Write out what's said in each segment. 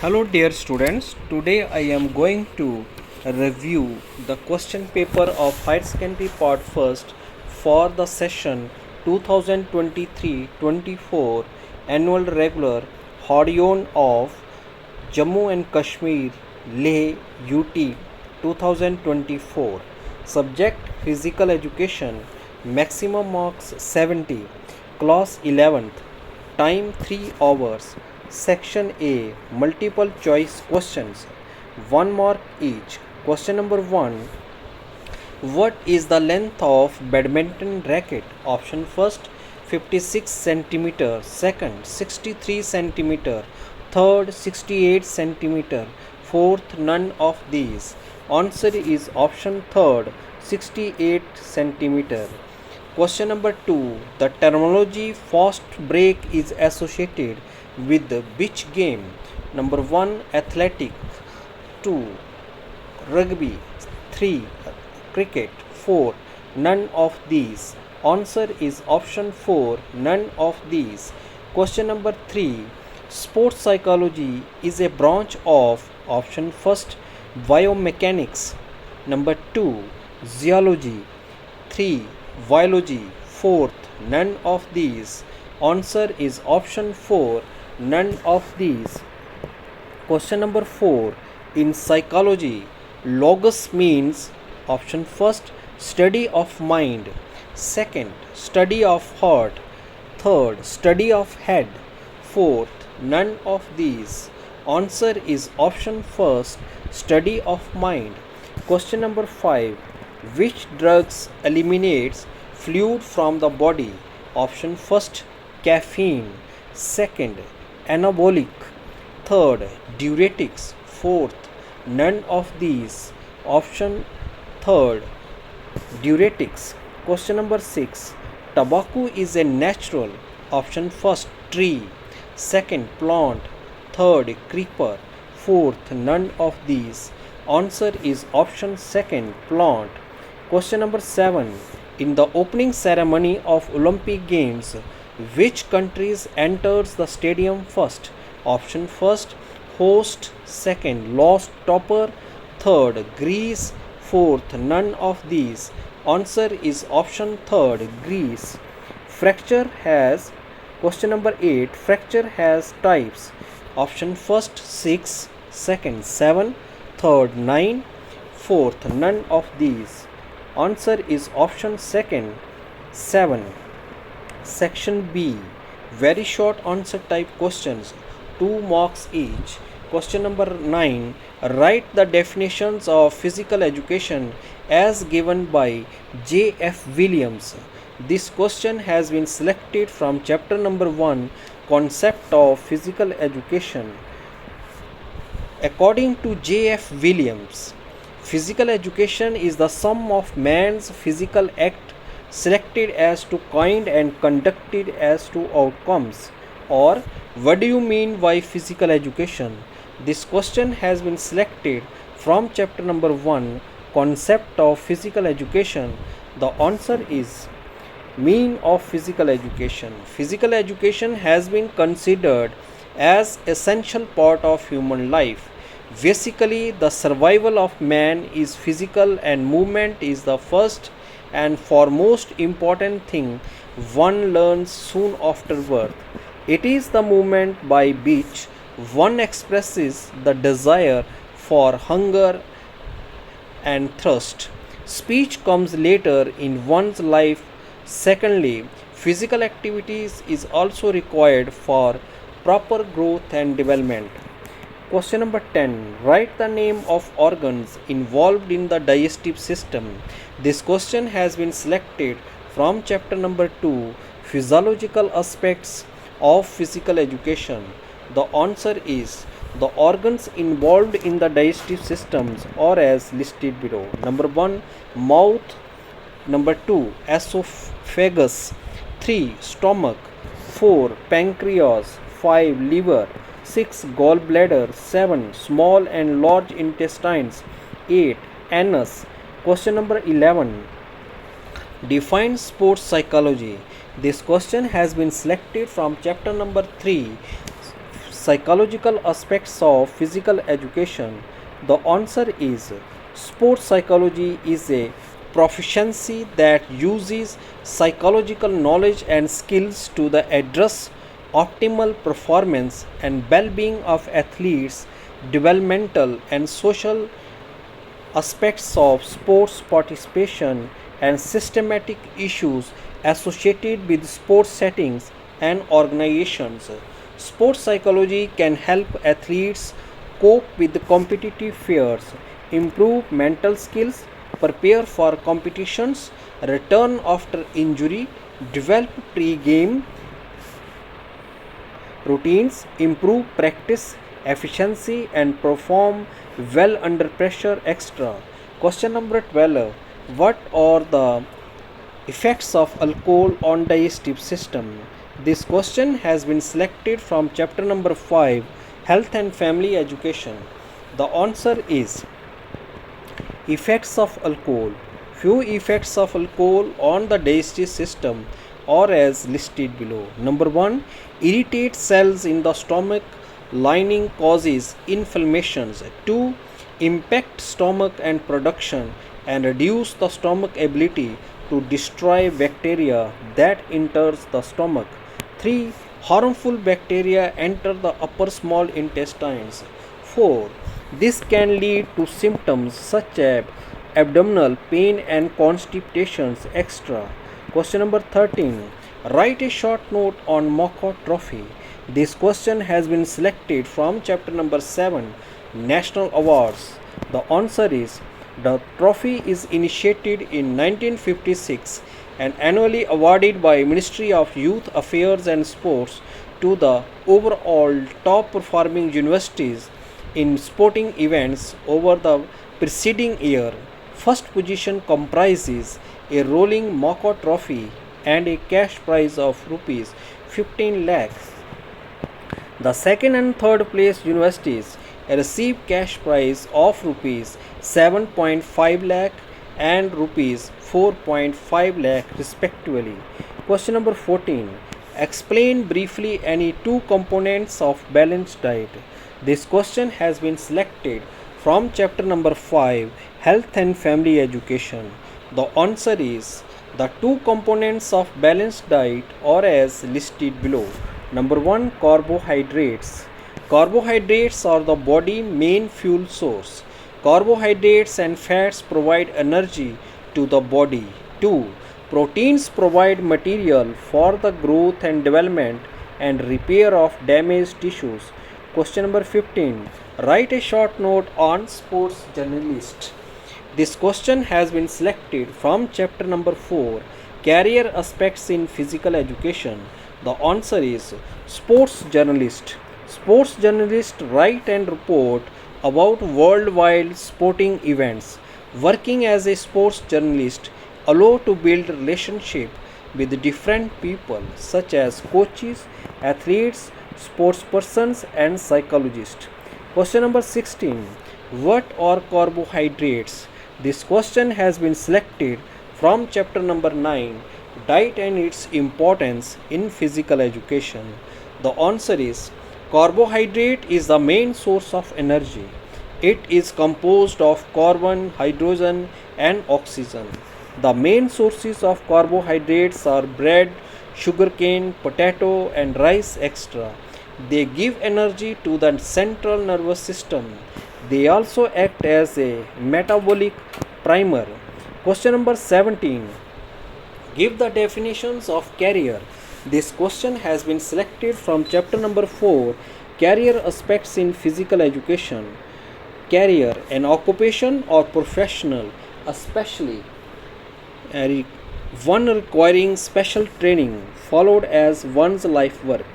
Hello dear students, today I am going to review the question paper of higher secondary part first for the session 2023-24 annual regular Horion of Jammu and Kashmir Leh UT 2024. Subject physical education, maximum marks 70, class 11th, time 3 hours. Section A, multiple choice questions, 1 mark each. Question number 1, what is the length of badminton racket? Option first 56 centimeter, second 63 centimeter, third 68 centimeter, fourth none of these. Answer is option third 68 centimeter. Question number 2, the terminology fast break is associated with which game? Number 1 athletic, 2 rugby, 3 cricket, 4 none of these. Answer is option 4 none of these. Question number 3, sports psychology is a branch of option first biomechanics, number 2 zoology, 3 biology, fourth none of these. Answer is option 4 none of these. Question number 4, in psychology logos means option first study of mind, second study of heart, third study of head, fourth none of these. Answer is option first study of mind. Question number 5, which drugs eliminates fluid from the body? Option first caffeine, second anabolic, third diuretics, fourth none of these. Option third diuretics. Question number 6, tobacco is a natural. Option first tree, second plant, third creeper, fourth none of these. Answer is option second plant. Question number 7, in the opening ceremony of Olympic Games which countries enters the stadium first? Option first host, second lost topper, third Greece, fourth none of these. Answer is option third Greece. Fracture has, question number 8, fracture has types. Option first 6, second 7, third 9, fourth none of these. Answer is option second 7. Section B, very short answer type questions, 2 marks each. Question number 9, write the definitions of physical education as given by J.F. Williams. This question has been selected from chapter number 1, concept of physical education. According to J.F. Williams, physical education is the sum of man's physical act selected as to kind and conducted as to outcomes. Or, what do you mean by physical education? This question has been selected from chapter number 1, concept of physical education. The answer is mean of physical education. Physical education has been considered as essential part of human life. Basically, the survival of man is physical and movement is the first and foremost important thing one learns soon after birth. It is the movement by which one expresses the desire for hunger and thirst. Speech comes later in one's life. Secondly, physical activities is also required for proper growth and development. Question number 10, write the name of organs involved in the digestive system. This question has been selected from chapter number 2, physiological aspects of physical education. The answer is the organs involved in the digestive systems are as listed below. Number 1 mouth, number 2 esophagus, 3 stomach, 4 pancreas, 5 liver, 6 gallbladder, 7 small and large intestines, 8 anus. Question number 11, define sports psychology. This question has been selected from chapter number 3, psychological aspects of physical education? The answer is sports psychology is a proficiency that uses psychological knowledge and skills to the address optimal performance and well-being of athletes, developmental and social aspects of sports participation and systematic issues associated with sports settings and organizations. Sports psychology can help athletes cope with competitive fears, improve mental skills, prepare for competitions, return after injury, develop pre-game routines, improve practice efficiency and perform well under pressure extra. Question number 12. What are the effects of alcohol on digestive system? This question has been selected from chapter number 5, Health and Family Education. The answer is effects of alcohol. Few effects of alcohol on the digestive system are as listed below. Number 1, irritate cells in the stomach lining, causes inflammations. 2, impact stomach and production and reduce the stomach ability to destroy bacteria that enters the stomach. 3, harmful bacteria enter the upper small intestines. 4, this can lead to symptoms such as abdominal pain and constipations extra. Question number 13. Write a short note on Mocko Trophy. This question has been selected from chapter number 7, National Awards. The answer is the trophy is initiated in 1956 and annually awarded by Ministry of Youth Affairs and Sports to the overall top performing universities in sporting events over the preceding year. First position comprises a rolling Mocko Trophy and a cash prize of rupees 15 lakhs. The second and third place universities receive cash prize of rupees 7.5 lakh and rupees 4.5 lakh respectively. Question number 14. Explain briefly any two components of balanced diet. This question has been selected from chapter number 5, Health and Family Education. The answer is the two components of balanced diet are as listed below. Number 1, carbohydrates. Carbohydrates are the body's main fuel source. Carbohydrates and fats provide energy to the body. 2, proteins provide material for the growth and development and repair of damaged tissues. Question number 15. Write a short note on sports journalist. This question has been selected from chapter number 4, Career Aspects in Physical Education. The answer is sports journalist. Sports journalists write and report about worldwide sporting events. Working as a sports journalist allow to build relationship with different people such as coaches, athletes, sportspersons and psychologists. Question number 16. What are carbohydrates? This question has been selected from chapter number 9, Diet and its importance in physical education. The answer is carbohydrate is the main source of energy. It is composed of carbon, hydrogen and oxygen. The main sources of carbohydrates are bread, sugarcane, potato and rice extra. They give energy to the central nervous system. They also act as a metabolic primer. Question number 17. Give the definitions of career. This question has been selected from chapter number 4, Career Aspects in Physical Education. Career, an occupation or professional, especially one requiring special training followed as one's life work.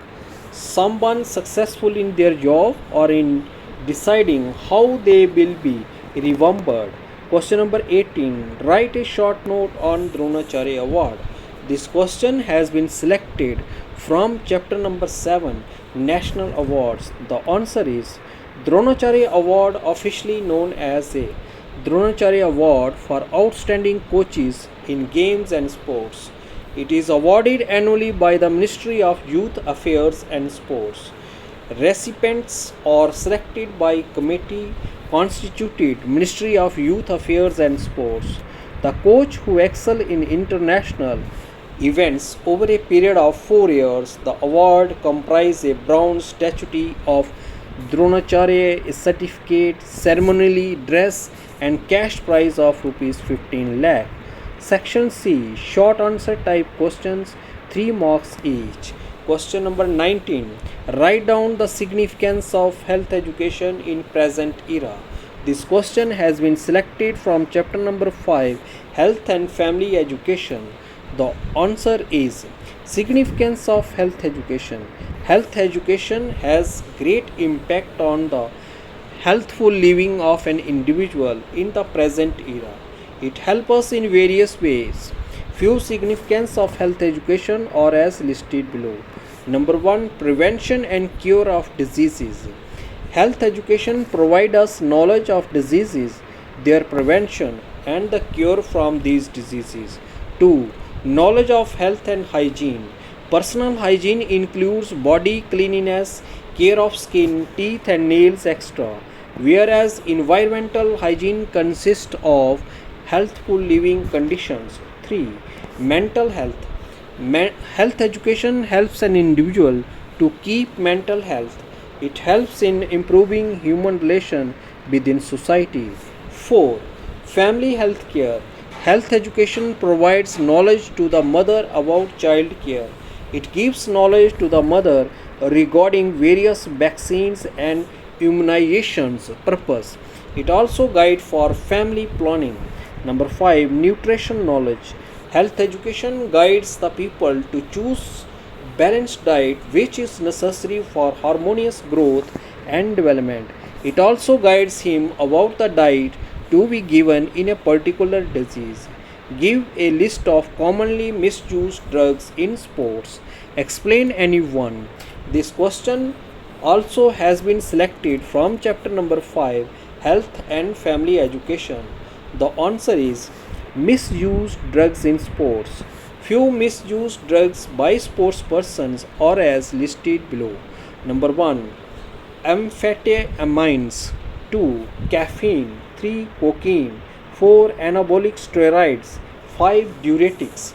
Someone successful in their job or in deciding how they will be remembered. Question number 18. Write a short note on Dronacharya Award. This question has been selected from chapter number 7, National Awards. The answer is Dronacharya Award, officially known as a Dronacharya Award for outstanding coaches in games and sports. It is awarded annually by the Ministry of Youth Affairs and Sports. Recipients are selected by committee constituted Ministry of Youth Affairs and Sports. The coach who excel in international events over a period of 4 years. The award comprises a bronze statue of Dronacharya, a certificate, ceremonially dress and cash prize of rupees 15 lakh. Section C, short answer type questions, 3 marks each. Question number 19. Write down the significance of health education in present era. This question has been selected from chapter number 5, Health and Family Education. The answer is significance of health education. Health education has great impact on the healthful living of an individual in the present era. It helps us in various ways. Few significance of health education are as listed below. Number 1, prevention and cure of diseases. Health education provides us knowledge of diseases, their prevention and the cure from these diseases. 2, knowledge of health and hygiene. Personal hygiene includes body cleanliness, care of skin, teeth and nails, etc. Whereas environmental hygiene consists of healthful living conditions. 3, mental health. Health education helps an individual to keep mental health. It helps in improving human relation within society. 4, family health care. Health education provides knowledge to the mother about child care. It gives knowledge to the mother regarding various vaccines and immunizations purpose. It also guides for family planning. Number 5, nutrition knowledge. Health education guides the people to choose balanced diet which is necessary for harmonious growth and development. It also guides him about the diet to be given in a particular disease. Give a list of commonly misused drugs in sports. Explain any one. This question also has been selected from chapter number 5, Health and Family Education. The answer is misused drugs in sports. Few misused drugs by sports persons are as listed below. Number 1, amphetamines. 2, caffeine. 3, cocaine. 4, anabolic steroids. 5, diuretics.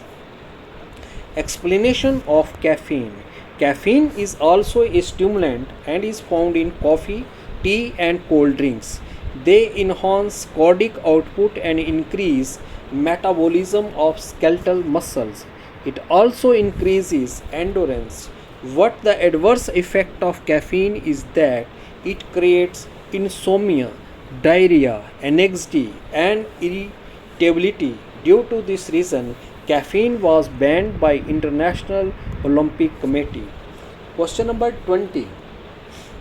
Explanation of caffeine. Caffeine is also a stimulant and is found in coffee, tea and cold drinks. They enhance cardiac output and increase metabolism of skeletal muscles. It also increases endurance. What the adverse effect of caffeine is that it creates insomnia, diarrhea, anxiety and irritability. Due to this reason, caffeine was banned by International Olympic Committee. Question number 20.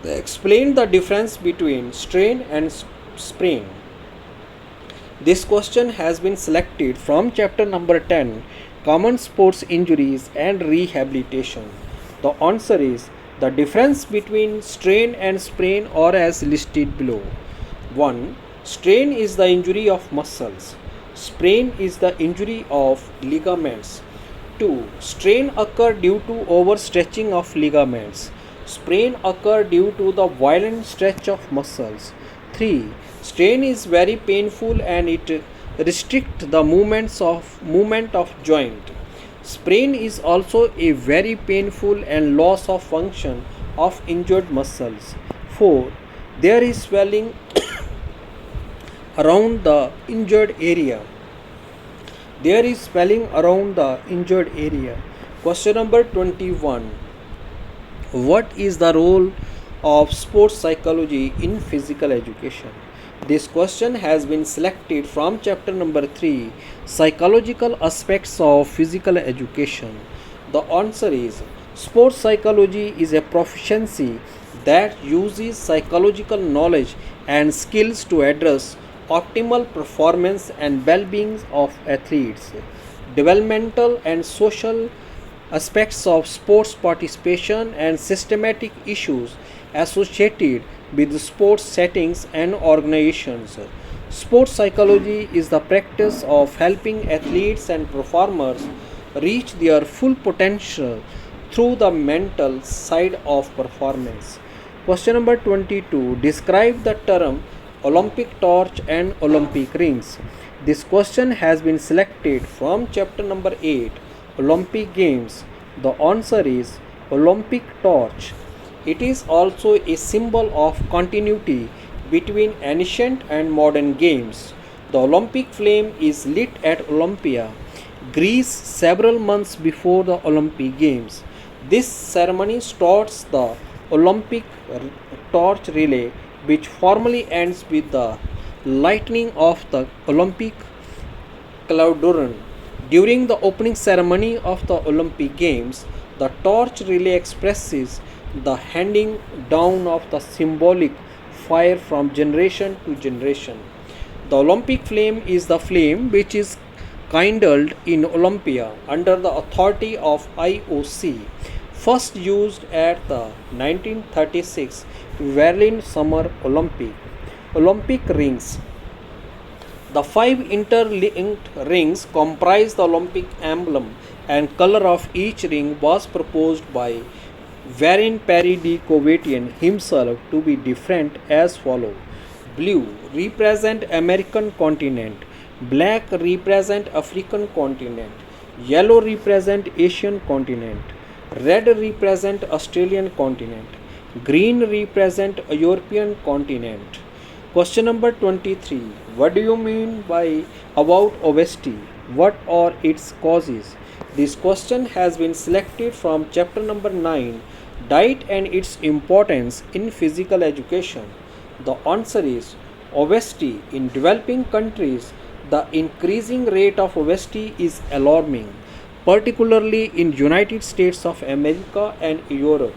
Explain the difference between strain and sprain. This question has been selected from chapter number 10, Common Sports Injuries and Rehabilitation. The answer is the difference between strain and sprain are as listed below. 1. Strain is the injury of muscles. Sprain is the injury of ligaments. 2. Strain occur due to overstretching of ligaments. Sprain occur due to the violent stretch of muscles. 3. Strain is very painful and it restricts the movement of joint. Sprain is also a very painful and loss of function of injured muscles. 4. There is swelling around the injured area. There is swelling around the injured area. Question number 21. What is the role of sports psychology in physical education? This question has been selected from chapter number 3, Psychological Aspects of Physical Education. The answer is sports psychology is a proficiency that uses psychological knowledge and skills to address optimal performance and well-being of athletes. Developmental and social aspects of sports participation and systematic issues associated with sports settings and organizations. Sports psychology is the practice of helping athletes and performers reach their full potential through the mental side of performance. Question number 22. Describe the term Olympic torch and Olympic rings. This question has been selected from chapter number 8, Olympic Games. The answer is Olympic torch. It is also a symbol of continuity between ancient and modern games. The Olympic flame is lit at Olympia, Greece, several months before the Olympic Games. This ceremony starts the Olympic torch relay, which formally ends with the lighting of the Olympic cauldron. During the opening ceremony of the Olympic Games, the torch relay expresses the handing down of the symbolic fire from generation to generation. The Olympic flame is the flame which is kindled in Olympia under the authority of IOC, first used at the 1936 Berlin Summer Olympic. Olympic rings. The 5 interlinked rings comprise the Olympic emblem, and color of each ring was proposed by Varin Perry de Coubertin himself to be different as follows. Blue represent American continent, black represent African continent, yellow represent Asian continent, red represent Australian continent, green represent European continent. Question number 23. What do you mean by about obesity? What are its causes? This question has been selected from chapter number 9, Diet and its importance in physical education. The answer is obesity. In developing countries, the increasing rate of obesity is alarming, particularly in United States of America and Europe.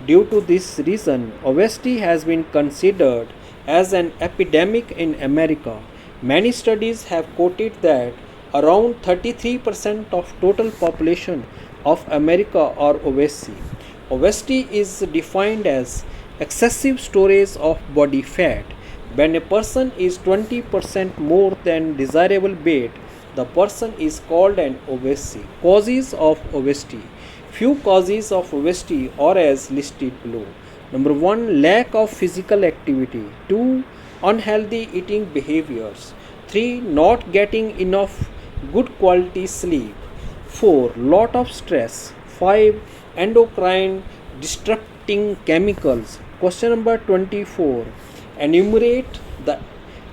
Due to this reason, obesity has been considered as an epidemic in America. Many studies have quoted that around 33% of total population of America are obese. Obesity is defined as excessive storage of body fat. When a person is 20% more than desirable weight, the person is called an obese. Causes of obesity. Few causes of obesity are as listed below. Number 1, lack of physical activity. 2, unhealthy eating behaviors. 3, not getting enough good quality sleep. 4, lot of stress. 5, endocrine disrupting chemicals. Question number 24. Enumerate the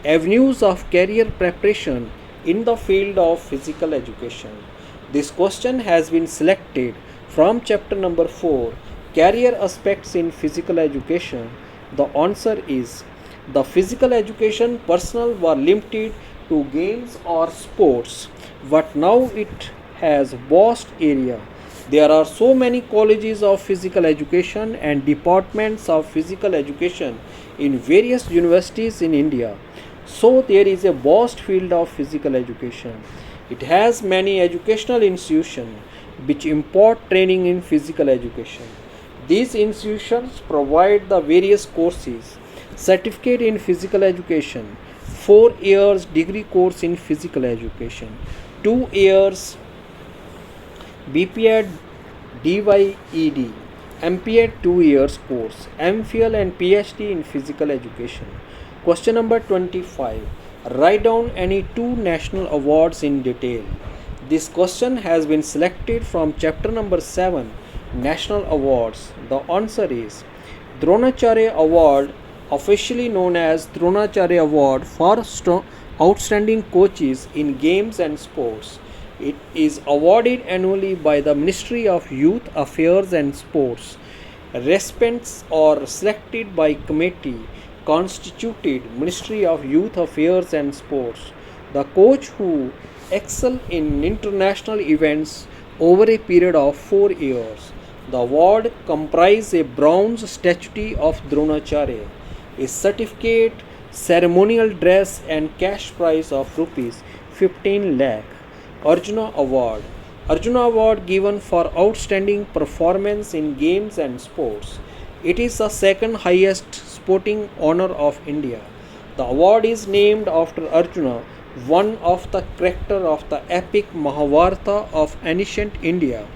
avenues of career preparation in the field of physical education. This question has been selected from chapter number 4, Career Aspects in Physical Education. The answer is the physical education personnel were limited to games or sports, but now it has vast area. There are so many colleges of physical education and departments of physical education in various universities in India. So there is a vast field of physical education. It has many educational institutions which impart training in physical education. These institutions provide the various courses: certificate in physical education, 4 years degree course in physical education, 2 years BPEd DYED, MPEd 2 years course, MPhil and PhD in physical education. Question number 25. Write down any 2 national awards in detail. This question has been selected from chapter number 7, National Awards. The answer is Dronacharya Award, officially known as Dronacharya Award for Outstanding Coaches in Games and Sports. It is awarded annually by the Ministry of Youth Affairs and Sports. Recipients are selected by committee constituted Ministry of Youth Affairs and Sports. The coach who excel in international events over a period of 4 years. The award comprises a bronze statue of Dronacharya, a certificate, ceremonial dress and cash prize of rupees 15 lakh. Arjuna Award. Arjuna Award given for outstanding performance in games and sports. It is the second highest sporting honor of India. The award is named after Arjuna, one of the characters of the epic Mahabharata of ancient India.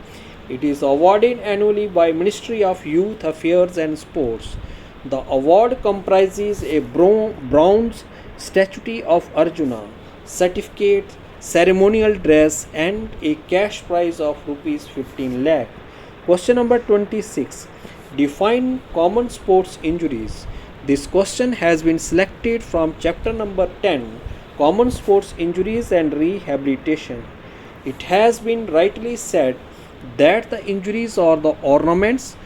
It is awarded annually by Ministry of Youth Affairs and Sports. The award comprises a bronze statue of Arjuna, certificate, ceremonial dress, and a cash prize of rupees 15 lakh. Question number 26. Define common sports injuries. This question has been selected from chapter number 10, Common Sports Injuries and Rehabilitation. It has been rightly said that the injuries are the ornaments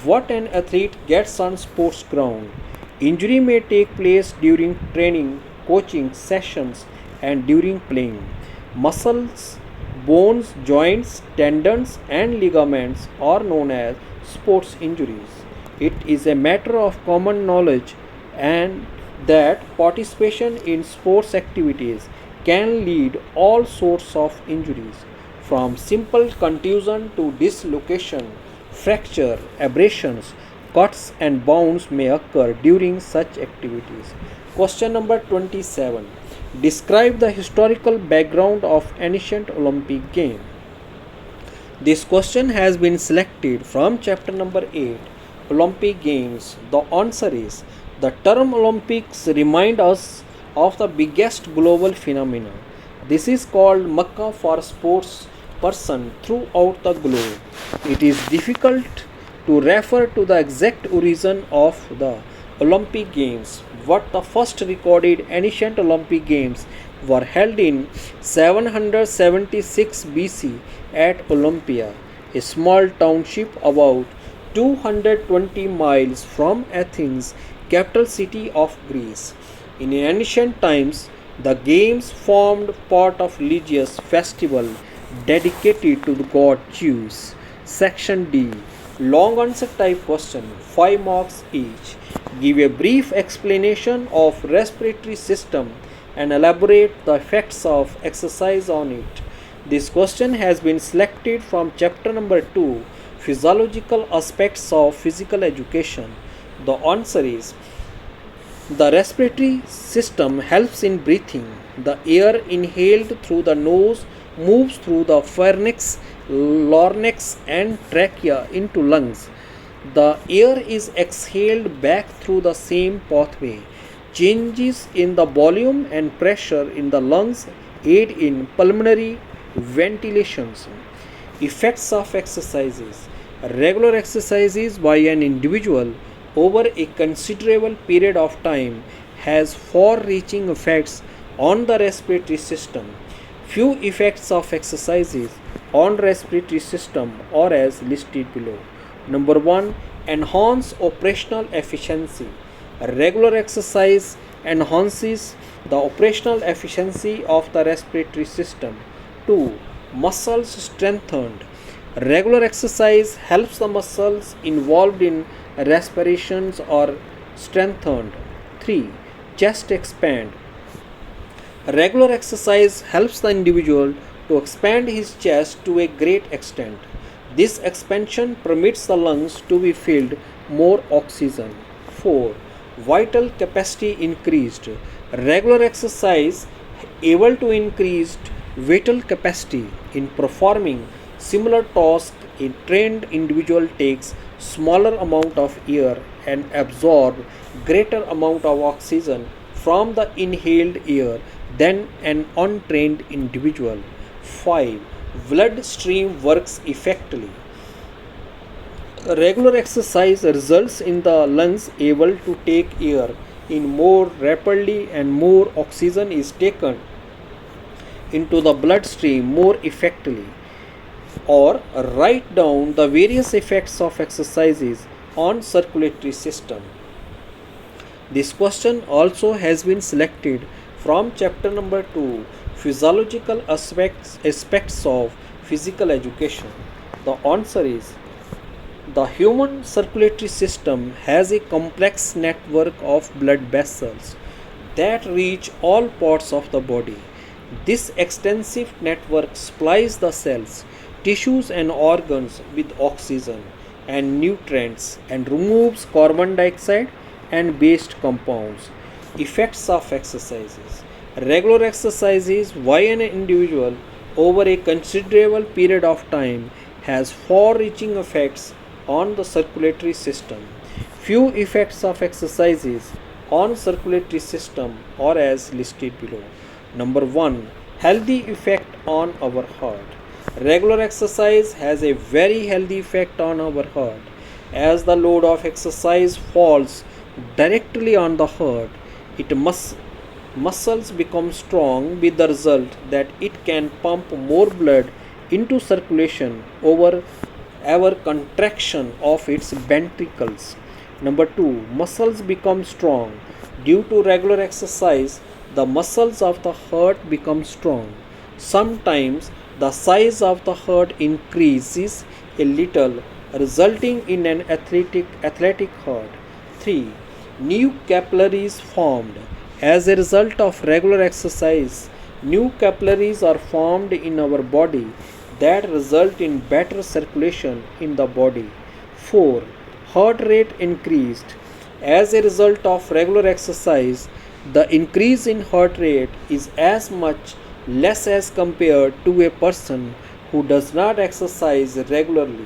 what an athlete gets on sports ground. Injury may take place during training, coaching sessions, and during playing. Muscles, bones, joints, tendons, and ligaments are known as sports injuries. It is a matter of common knowledge and that participation in sports activities can lead all sorts of injuries from simple contusion to dislocation, fracture, abrasions, cuts and bounds may occur during such activities. Question number 27. Describe the historical background of ancient Olympic game. This question has been selected from chapter number 8, Olympic Games. The answer is the term Olympics remind us of the biggest global phenomenon. This is called Makkah for sports person throughout the globe. It is difficult to refer to the exact origin of the Olympic Games, but the first recorded ancient Olympic Games were held in 776 BC at Olympia, a small township about 220 miles from Athens, capital city of Greece. In ancient times, the games formed part of religious festival dedicated to the god Zeus. Section D. Long answer type question, 5 marks each. Give a brief explanation of respiratory system and elaborate the effects of exercise on it. This question has been selected from chapter number 2, Physiological Aspects of Physical Education. The answer is the respiratory system helps in breathing. The air inhaled through the nose moves through the pharynx, larynx, and trachea into lungs. The air is exhaled back through the same pathway. Changes in the volume and pressure in the lungs aid in pulmonary ventilations. Effects of exercises. Regular exercises by an individual over a considerable period of time has far-reaching effects on the respiratory system. Few effects of exercises on respiratory system are as listed below. Number 1. Enhance operational efficiency. Regular exercise enhances the operational efficiency of the respiratory system. 2. Muscles strengthened. Regular exercise helps the muscles involved in respirations are strengthened. 3. Chest expand. Regular exercise helps the individual to expand his chest to a great extent. This expansion permits the lungs to be filled more oxygen. 4. Vital capacity increased. Regular exercise able to increase vital capacity in performing similar tasks. A trained individual takes smaller amount of air and absorb greater amount of oxygen from the inhaled air than an untrained individual. 5. Blood stream works effectively. Regular exercise results in the lungs able to take air in more rapidly and more oxygen is taken into the bloodstream more effectively. Or write down the various effects of exercises on circulatory system. This question also has been selected from chapter number 2, Physiological aspects of Physical Education. The answer is the human circulatory system has a complex network of blood vessels that reach all parts of the body. This extensive network supplies the cells, tissues, and organs with oxygen and nutrients and removes carbon dioxide and waste compounds. Effects of exercises. Regular exercises by an individual over a considerable period of time has far-reaching effects on the circulatory system. Few effects of exercises on circulatory system are as listed below. Number 1, healthy effect on our heart. Regular exercise has a very healthy effect on our heart. As the load of exercise falls directly on the heart, it muscles become strong with the result that it can pump more blood into circulation over our contraction of its ventricles. Number 2, muscles become strong. Due to regular exercise, the muscles of the heart become strong. Sometimes the size of the heart increases a little, resulting in an athletic heart. 3. New capillaries formed. As a result of regular exercise, new capillaries are formed in our body that result in better circulation in the body. 4. Heart rate increased. As a result of regular exercise, the increase in heart rate is as much less as compared to a person who does not exercise regularly.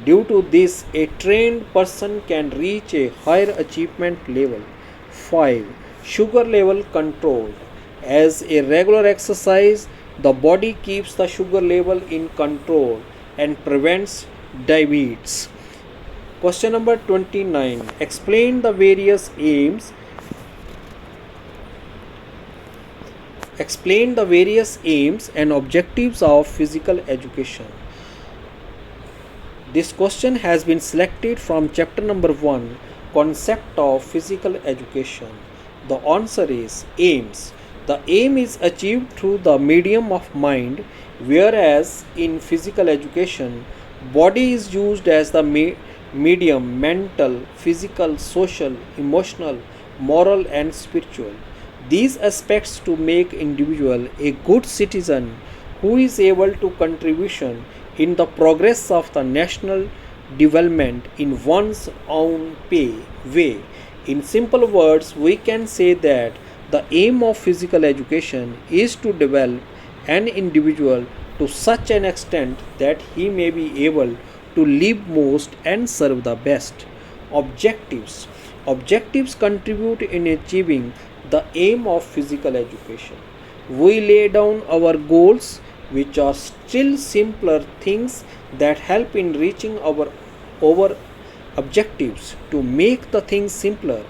Due to this, a trained person can reach a higher achievement level. 5. Sugar level controlled. As a regular exercise, the body keeps the sugar level in control and prevents diabetes. Question number 29. Explain the various aims. Explain the various aims and objectives of physical education. This question has been selected from chapter number 1, Concept of Physical Education. The answer is aims. The aim is achieved through the medium of mind, whereas in physical education, body is used as the medium: mental, physical, social, emotional, moral and spiritual. These aspects to make individual a good citizen who is able to contribution in the progress of the national development in one's own way. In simple words, we can say that the aim of physical education is to develop an individual to such an extent that he may be able to live most and serve the best. Objectives. Objectives contribute in achieving the aim of physical education. We lay down our goals, which are still simpler things that help in reaching our objectives. To make the things simpler,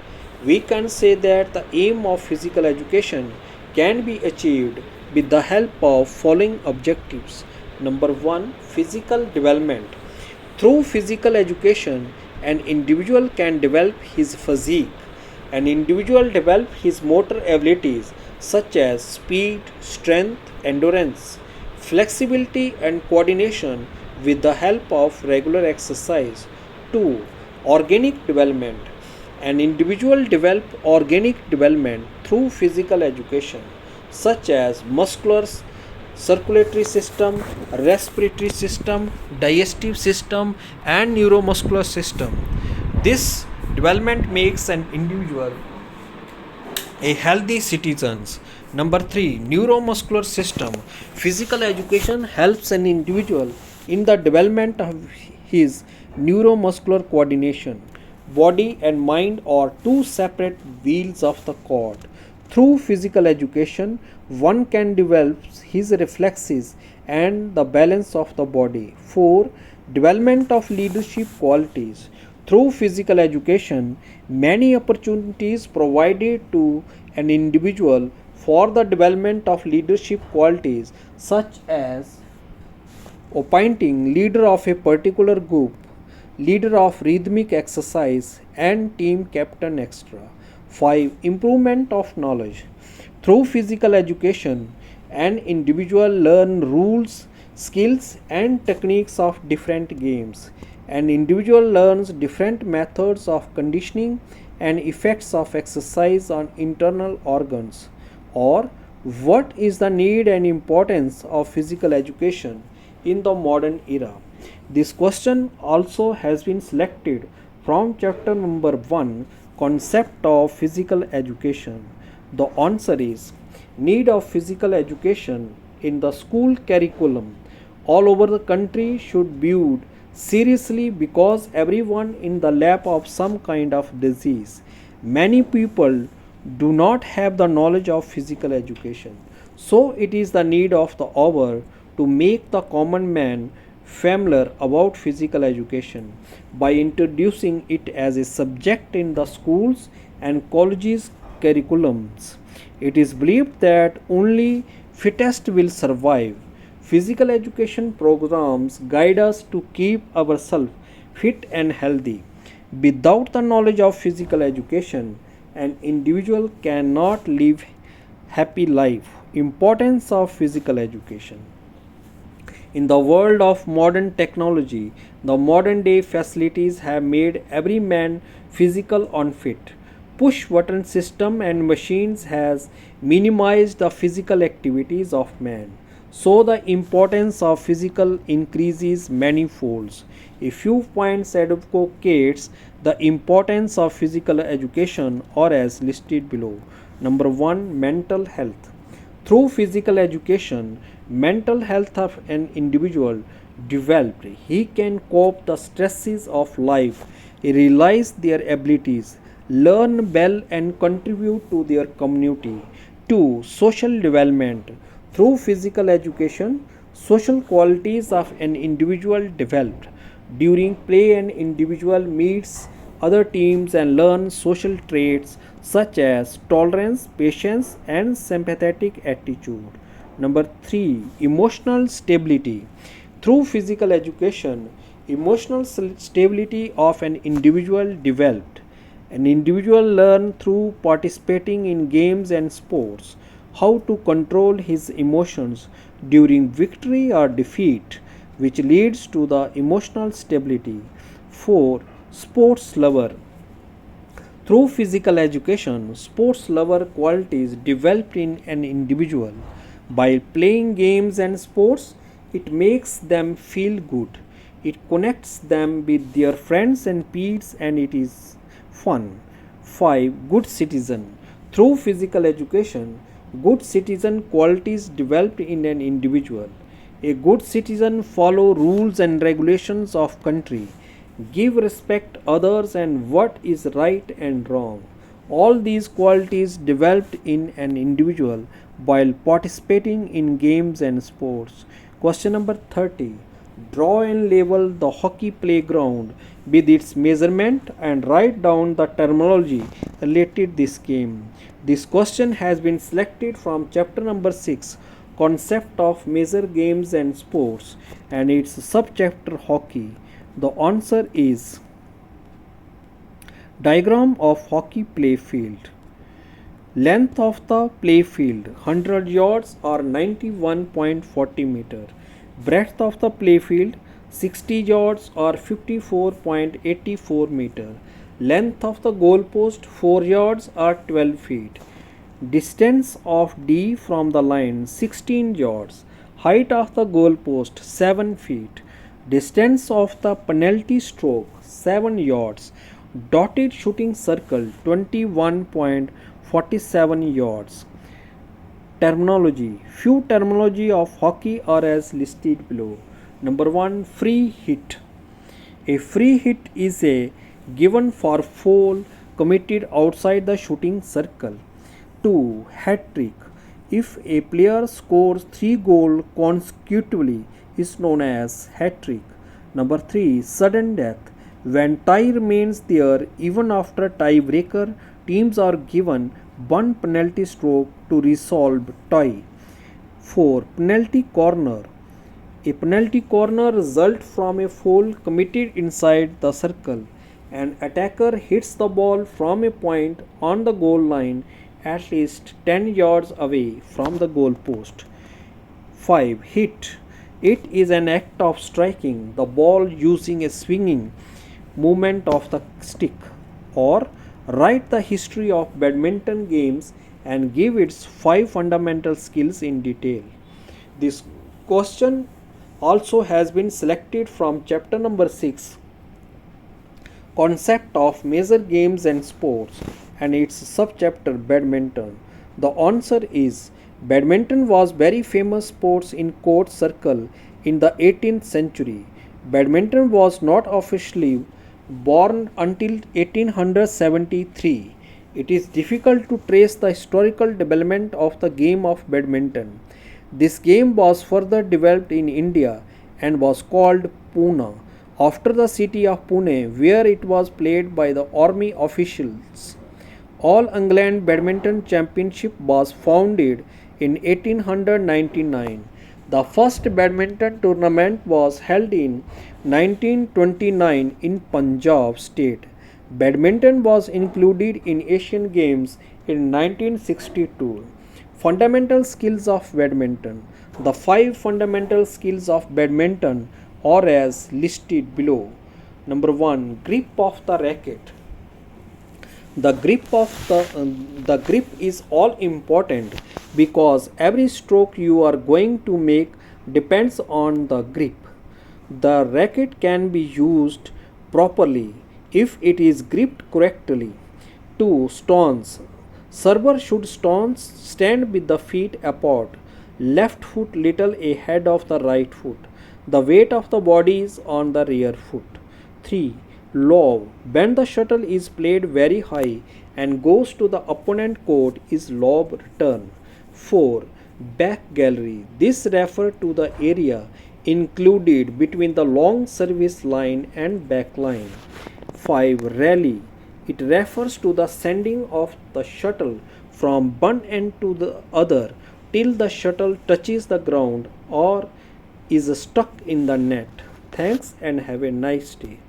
we can say that the aim of physical education can be achieved with the help of following objectives. Number 1, physical development. Through physical education, an individual can develop his physique. An individual develop his motor abilities such as speed, strength, endurance, flexibility and coordination with the help of regular exercise. 2. Organic development. An individual develop organic development through physical education such as muscular, circulatory system, respiratory system, digestive system and neuromuscular system. This development makes an individual a healthy citizen. Number 3, neuromuscular system. Physical education helps an individual in the development of his neuromuscular coordination. Body and mind are two separate wheels of the cart. Through physical education, one can develop his reflexes and the balance of the body. 4. Development of leadership qualities. Through physical education, many opportunities provided to an individual for the development of leadership qualities such as appointing leader of a particular group, leader of rhythmic exercise and team captain etc. 5. Improvement of knowledge. Through physical education, an individual learn rules, skills and techniques of different games. An individual learns different methods of conditioning and effects of exercise on internal organs. Or what is the need and importance of physical education in the modern era? This question also has been selected from chapter number 1, Concept of Physical Education. The answer is need of physical education in the school curriculum all over the country should build seriously because everyone in the lap of some kind of disease. Many people do not have the knowledge of physical education. So it is the need of the hour to make the common man familiar about physical education by introducing it as a subject in the schools and colleges curriculums. It is believed that only fittest will survive. Physical education programs guide us to keep ourselves fit and healthy. Without the knowledge of physical education, an individual cannot live happy life. Importance of physical education. In the world of modern technology, the modern day facilities have made every man physical unfit. Push button system and machines has minimized the physical activities of man. So the importance of physical increases manifolds. A few points advocates the importance of physical education are as listed below. Number 1, mental health. Through physical education, mental health of an individual developed. He can cope the stresses of life, realize their abilities, learn well and contribute to their community. 2. Social development. Through physical education, social qualities of an individual developed. During play, an individual meets other teams and learns social traits such as tolerance, patience, and sympathetic attitude. Number 3. Emotional stability. Through physical education, emotional stability of an individual developed. An individual learns through participating in games and sports how to control his emotions during victory or defeat, which leads to the emotional stability. 4. Sports lover. Through physical education, sports lover qualities developed in an individual. By playing games and sports, it makes them feel good. It connects them with their friends and peers and it is fun. 5. Good citizen. Through physical education, good citizen qualities developed in an individual. A good citizen follow rules and regulations of country, give respect others and what is right and wrong. All these qualities developed in an individual while participating in games and sports. Question number 30. Draw and label the hockey playground with its measurement and write down the terminology related to this game. This question has been selected from chapter number 6, concept of major games and sports, and its subchapter hockey. The answer is diagram of hockey play field. Length of the play field 100 yards or 91.40 meter. Breadth of the play field 60 yards or 54.84 meter. Length of the goal post 4 yards or 12 feet. Distance of D from the line 16 yards. Height of the goal post 7 feet. Distance of the penalty stroke 7 yards. Dotted shooting circle 21.47 yards. Terminology. Few terminology of hockey are as listed below. Number 1, free hit. A free hit is a given for foul committed outside the shooting circle. 2. Hat trick. If a player scores 3 goals consecutively is known as hat trick. Number 3. Sudden death. When tie remains there even after tiebreaker, teams are given one penalty stroke to resolve tie. 4. Penalty corner. A penalty corner results from a foul committed inside the circle. An attacker hits the ball from a point on the goal line at least 10 yards away from the goal post. 5. Hit. It is an act of striking the ball using a swinging movement of the stick. Or write the history of badminton games and give its 5 fundamental skills in detail. This question also has been selected from chapter number 6, concept of major games and sports, and its subchapter badminton. The answer is badminton was very famous sports in court circle in the 18th century. Badminton was not officially born until 1873. It is difficult to trace the historical development of the game of badminton. This game was further developed in India and was called Pune after the city of Pune, where it was played by the army officials. All England Badminton Championship was founded in 1899. The first badminton tournament was held in 1929 in Punjab state. Badminton was included in Asian Games in 1962. Fundamental skills of badminton. The five fundamental skills of badminton are as listed below. Number 1, grip of the racket. The grip is all important because every stroke you are going to make depends on the grip. The racket can be used properly if it is gripped correctly. 2. Stance. Server should stand with the feet apart, left foot little ahead of the right foot. The weight of the body is on the rear foot. 3. Lob. When the shuttle is played very high and goes to the opponent court is lob return. 4. Back gallery. This refers to the area included between the long service line and back line. 5. Rally. It refers to the sending of the shuttle from one end to the other till the shuttle touches the ground or is stuck in the net. Thanks and have a nice day.